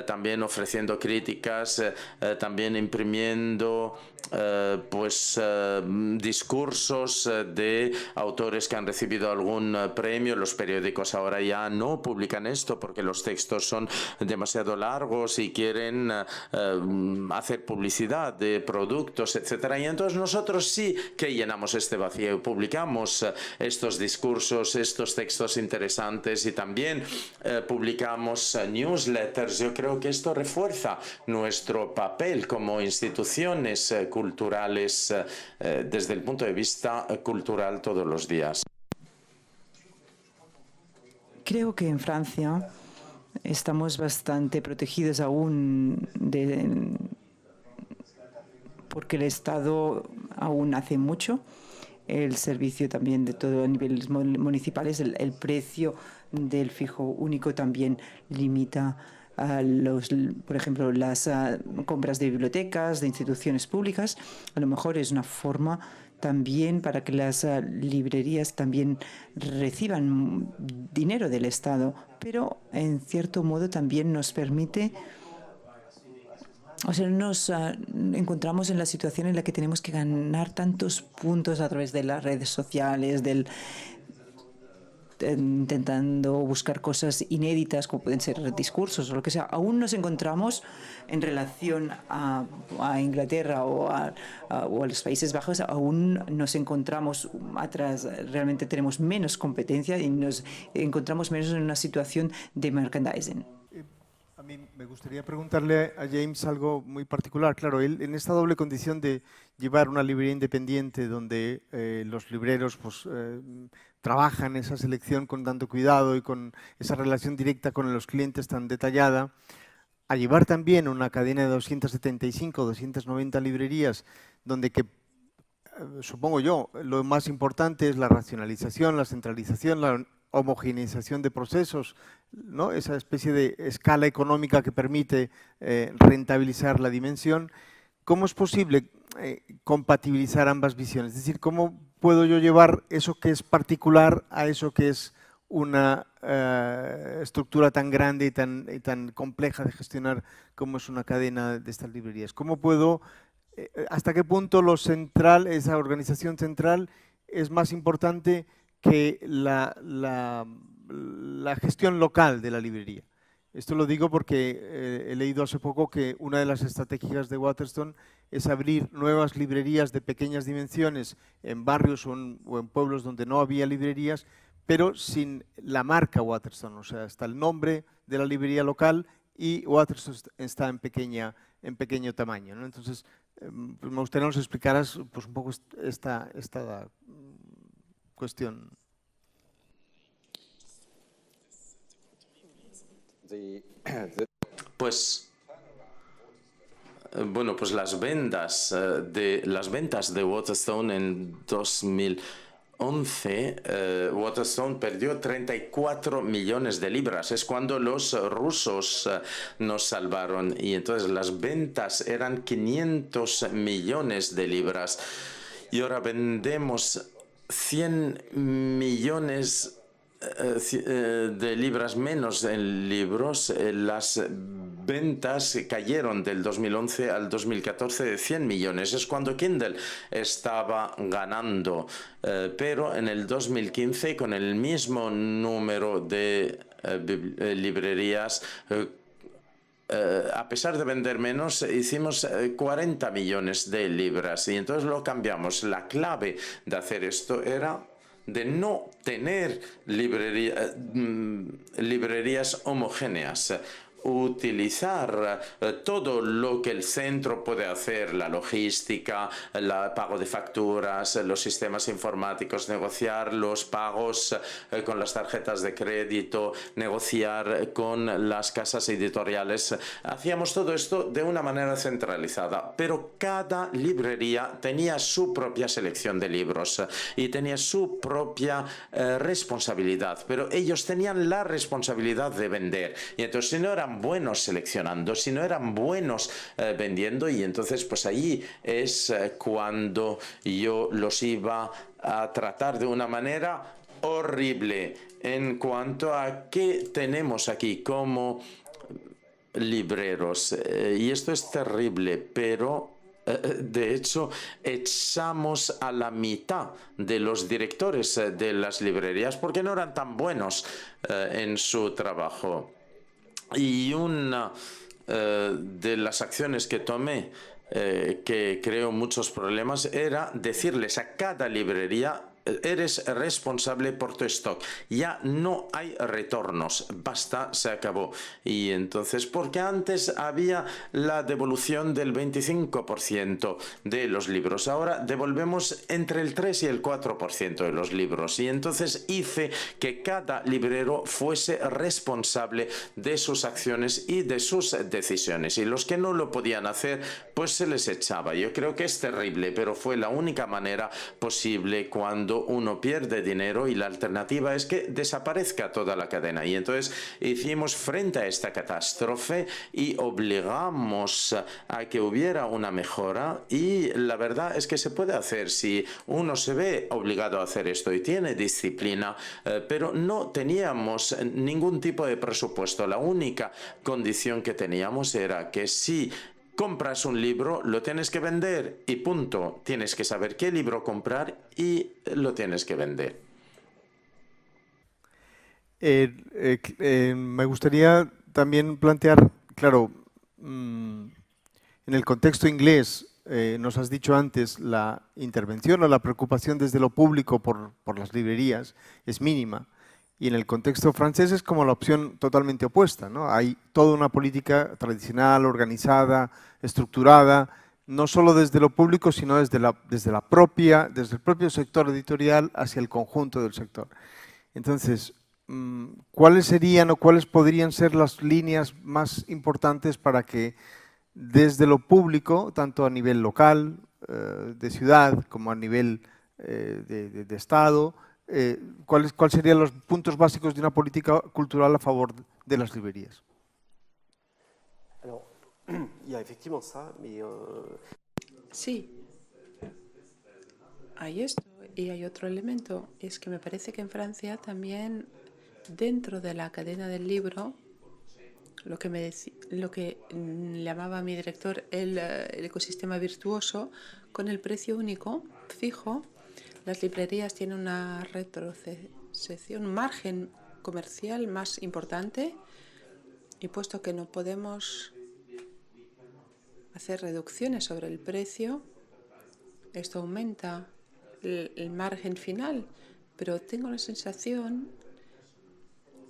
también ofreciendo críticas, también imprimiendo discursos de autores que han recibido algún premio. Los periódicos ahora ya no publican esto porque los textos son demasiado largos y quieren hacer publicidad de productos, etcétera. Y entonces nosotros sí que llenamos este vacío y publicamos estos discursos, estos textos interesantes, y también publicamos newsletters. Yo creo que esto refuerza nuestro papel como instituciones culturales desde el punto de vista cultural todos los días. Creo que en Francia estamos bastante protegidos aún porque el Estado aún hace mucho. El servicio también de todo a niveles municipales, el precio del fijo único también limita a por ejemplo, las compras de bibliotecas, de instituciones públicas. A lo mejor es una forma también para que las librerías también reciban dinero del Estado, pero en cierto modo también nos permite, o sea, nos encontramos en la situación en la que tenemos que ganar tantos puntos a través de las redes sociales, intentando buscar cosas inéditas, como pueden ser discursos o lo que sea. Aún nos encontramos en relación a Inglaterra o a los Países Bajos, aún nos encontramos atrás. Realmente tenemos menos competencia y nos encontramos menos en una situación de merchandising. A mí me gustaría preguntarle a James algo muy particular. Claro, él en esta doble condición de llevar una librería independiente donde los libreros trabajan esa selección con tanto cuidado y con esa relación directa con los clientes tan detallada, a llevar también una cadena de 275, 290 librerías donde supongo yo, lo más importante es la racionalización, la centralización, la homogeneización de procesos, ¿no? Esa especie de escala económica que permite rentabilizar la dimensión. ¿Cómo es posible compatibilizar ambas visiones? Es decir, ¿cómo puedo yo llevar eso que es particular a eso que es una estructura tan grande y tan compleja de gestionar como es una cadena de estas librerías? ¿Cómo puedo, hasta qué punto esa organización central es más importante que la gestión local de la librería? Esto lo digo porque he leído hace poco que una de las estrategias de Waterstone es abrir nuevas librerías de pequeñas dimensiones en barrios o en pueblos donde no había librerías, pero sin la marca Waterstone. O sea, está el nombre de la librería local y Waterstone está en pequeño tamaño, ¿no? Entonces, pues me gustaría que nos explicaras pues, un poco esta cuestión. Pues bueno, pues las ventas de Waterstone en 2011, Waterstone perdió 34 millones de libras. Es cuando los rusos nos salvaron, y entonces las ventas eran 500 millones de libras y ahora vendemos 100 millones de libras menos en libros. Las ventas cayeron del 2011 al 2014 de 100 millones. Es cuando Kindle estaba ganando, pero en el 2015 con el mismo número de librerías, a pesar de vender menos, hicimos 40 millones de libras, y entonces lo cambiamos. La clave de hacer esto era de no tener librerías homogéneas. utilizar todo lo que el centro puede hacer, la logística, el pago de facturas, los sistemas informáticos, negociar los pagos con las tarjetas de crédito, negociar con las casas editoriales. Hacíamos todo esto de una manera centralizada, pero cada librería tenía su propia selección de libros y tenía su propia responsabilidad, pero ellos tenían la responsabilidad de vender. Y entonces, si no eran buenos seleccionando, si no eran buenos vendiendo, y entonces pues ahí es cuando yo los iba a tratar de una manera horrible en cuanto a qué tenemos aquí como libreros. Y esto es terrible, pero de hecho, echamos a la mitad de los directores de las librerías porque no eran tan buenos en su trabajo. Y una de las acciones que tomé que creó muchos problemas era decirles a cada librería: eres responsable por tu stock, ya no hay retornos, basta, se acabó. Y entonces, porque antes había la devolución del 25% de los libros, ahora devolvemos entre el 3 y el 4% de los libros. Y entonces hice que cada librero fuese responsable de sus acciones y de sus decisiones. Y los que no lo podían hacer, pues se les echaba. Yo creo que es terrible, pero fue la única manera posible cuando uno pierde dinero, y la alternativa es que desaparezca toda la cadena. Y entonces hicimos frente a esta catástrofe y obligamos a que hubiera una mejora, y la verdad es que se puede hacer si uno se ve obligado a hacer esto y tiene disciplina, pero no teníamos ningún tipo de presupuesto. La única condición que teníamos era que si compras un libro, lo tienes que vender y punto. Tienes que saber qué libro comprar y lo tienes que vender. Me gustaría también plantear, claro, en el contexto inglés, nos has dicho antes, la intervención o la preocupación desde lo público por las librerías es mínima. Y en el contexto francés es como la opción totalmente opuesta, ¿no? Hay toda una política tradicional, organizada, estructurada, no solo desde lo público, sino desde el propio sector editorial hacia el conjunto del sector. Entonces, ¿cuáles serían o cuáles podrían ser las líneas más importantes para que desde lo público, tanto a nivel local, de ciudad, como a nivel de Estado, ¿cuáles serían los puntos básicos de una política cultural a favor de las librerías? Sí, hay esto y hay otro elemento, es que me parece que en Francia también, dentro de la cadena del libro, lo que llamaba mi director el ecosistema virtuoso, con el precio único fijo, las librerías tienen una retrocesión, un margen comercial más importante, y puesto que no podemos hacer reducciones sobre el precio, esto aumenta el margen final, pero tengo la sensación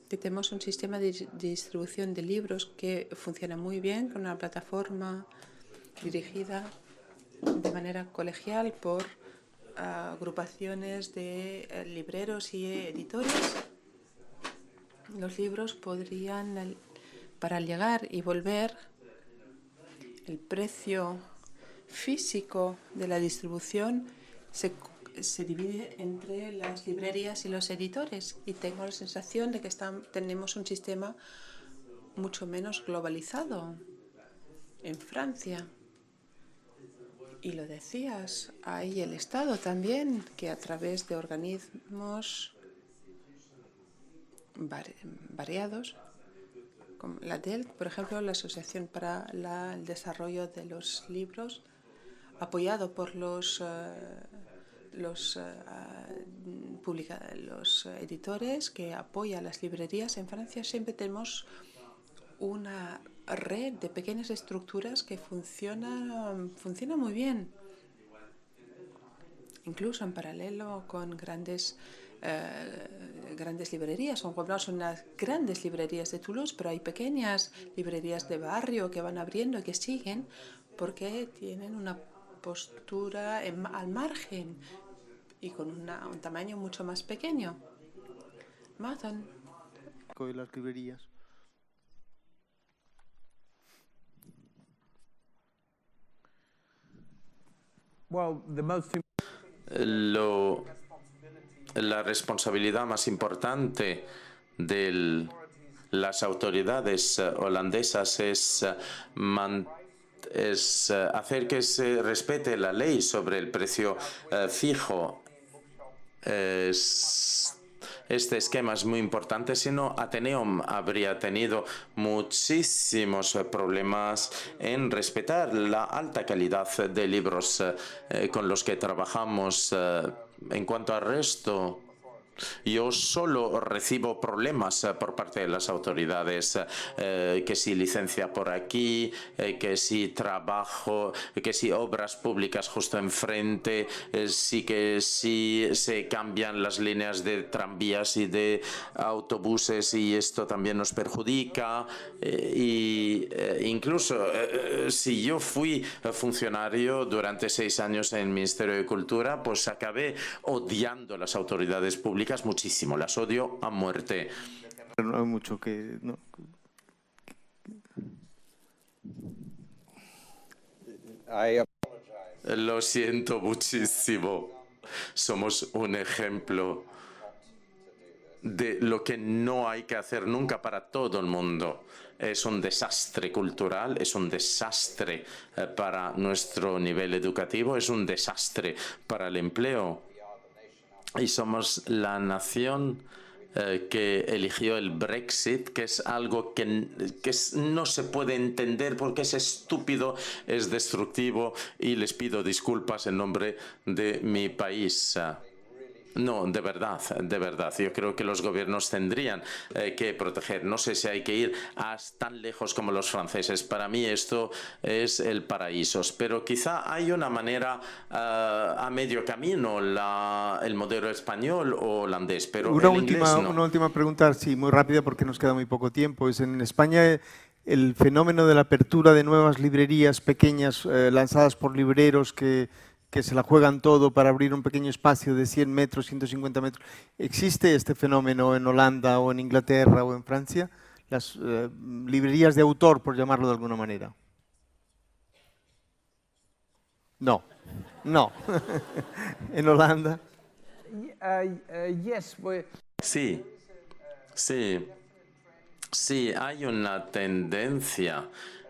que tenemos un sistema de distribución de libros que funciona muy bien, con una plataforma dirigida de manera colegial por agrupaciones de libreros y editores. Los libros podrían, para llegar y volver, el precio físico de la distribución se divide entre las librerías y los editores, y tengo la sensación de que tenemos un sistema mucho menos globalizado en Francia. Y lo decías, hay el Estado también, que a través de organismos variados, como la DELC, por ejemplo, la Asociación para el Desarrollo de los Libros, apoyado por los editores, que apoya a las librerías. En Francia siempre tenemos una red de pequeñas estructuras que funciona muy bien, incluso en paralelo con grandes grandes librerías. Son comprados en las grandes librerías de Toulouse, pero hay pequeñas librerías de barrio que van abriendo y que siguen porque tienen una postura al margen y con un tamaño mucho más pequeño. Matan. De las librerías. La responsabilidad más importante de las autoridades holandesas es hacer que se respete la ley sobre el precio fijo. Este esquema es muy importante, si no, Atheneum habría tenido muchísimos problemas en respetar la alta calidad de libros con los que trabajamos. En cuanto al resto, yo solo recibo problemas por parte de las autoridades, que si licencia por aquí, que si trabajo, que si obras públicas justo enfrente, que si se cambian las líneas de tranvías y de autobuses y esto también nos perjudica. Incluso si yo fui funcionario durante 6 años en el Ministerio de Cultura, pues acabé odiando las autoridades públicas muchísimo, las odio a muerte. No hay mucho que... No. Lo siento muchísimo. Somos un ejemplo de lo que no hay que hacer nunca para todo el mundo. Es un desastre cultural, es un desastre para nuestro nivel educativo, es un desastre para el empleo. Y somos la nación que eligió el Brexit, que es algo que no se puede entender porque es estúpido, es destructivo, y les pido disculpas en nombre de mi país. No, de verdad, yo creo que los gobiernos tendrían que proteger. No sé si hay que ir tan lejos como los franceses. Para mí esto es el paraíso. Pero quizá hay una manera a medio camino, el modelo español o holandés, pero el inglés no. Una última pregunta, sí, muy rápida porque nos queda muy poco tiempo. Es en España el fenómeno de la apertura de nuevas librerías pequeñas lanzadas por libreros que se la juegan todo para abrir un pequeño espacio de 100 metros, 150 metros. ¿Existe este fenómeno en Holanda o en Inglaterra o en Francia? Las librerías de autor, por llamarlo de alguna manera. No, no. ¿En Holanda? Sí, hay una tendencia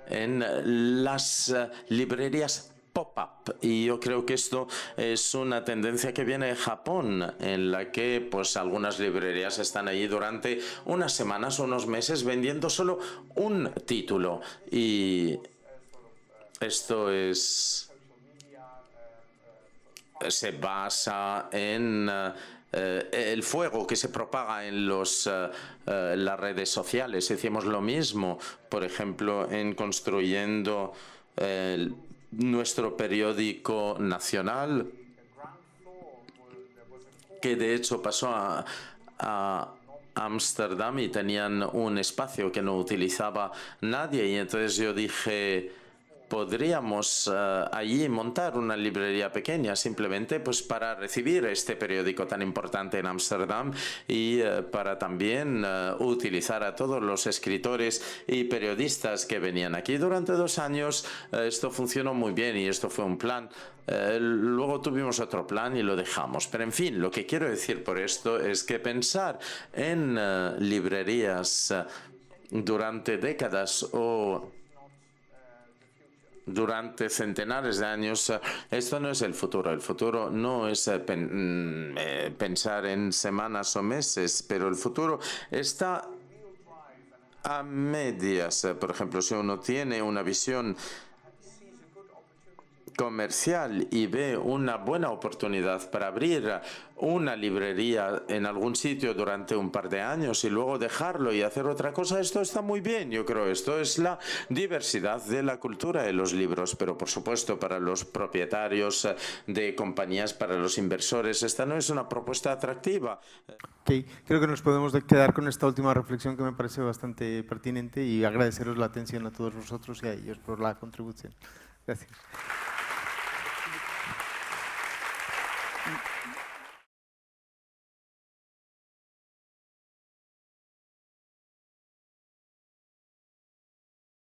en las librerías pop-up, y yo creo que esto es una tendencia que viene de Japón, en la que pues algunas librerías están allí durante unas semanas o unos meses vendiendo solo un título, y esto se basa en el fuego que se propaga en las redes sociales. Hicimos lo mismo, por ejemplo, en construyendo nuestro periódico nacional, que de hecho pasó a Ámsterdam y tenían un espacio que no utilizaba nadie, y entonces yo dije, podríamos allí montar una librería pequeña simplemente pues para recibir este periódico tan importante en Ámsterdam y para también utilizar a todos los escritores y periodistas que venían aquí. Durante 2 años esto funcionó muy bien y esto fue un plan. Luego tuvimos otro plan y lo dejamos. Pero en fin, lo que quiero decir por esto es que pensar en librerías durante décadas o durante centenares de años, esto no es el futuro. El futuro no es pensar en semanas o meses, pero el futuro está a medias. Por ejemplo, si uno tiene una visión comercial y ve una buena oportunidad para abrir una librería en algún sitio durante un par de años y luego dejarlo y hacer otra cosa, esto está muy bien, yo creo. Esto es la diversidad de la cultura de los libros, pero por supuesto para los propietarios de compañías, para los inversores, esta no es una propuesta atractiva. Okay. Creo que nos podemos quedar con esta última reflexión que me parece bastante pertinente y agradeceros la atención a todos vosotros y a ellos por la contribución. Gracias.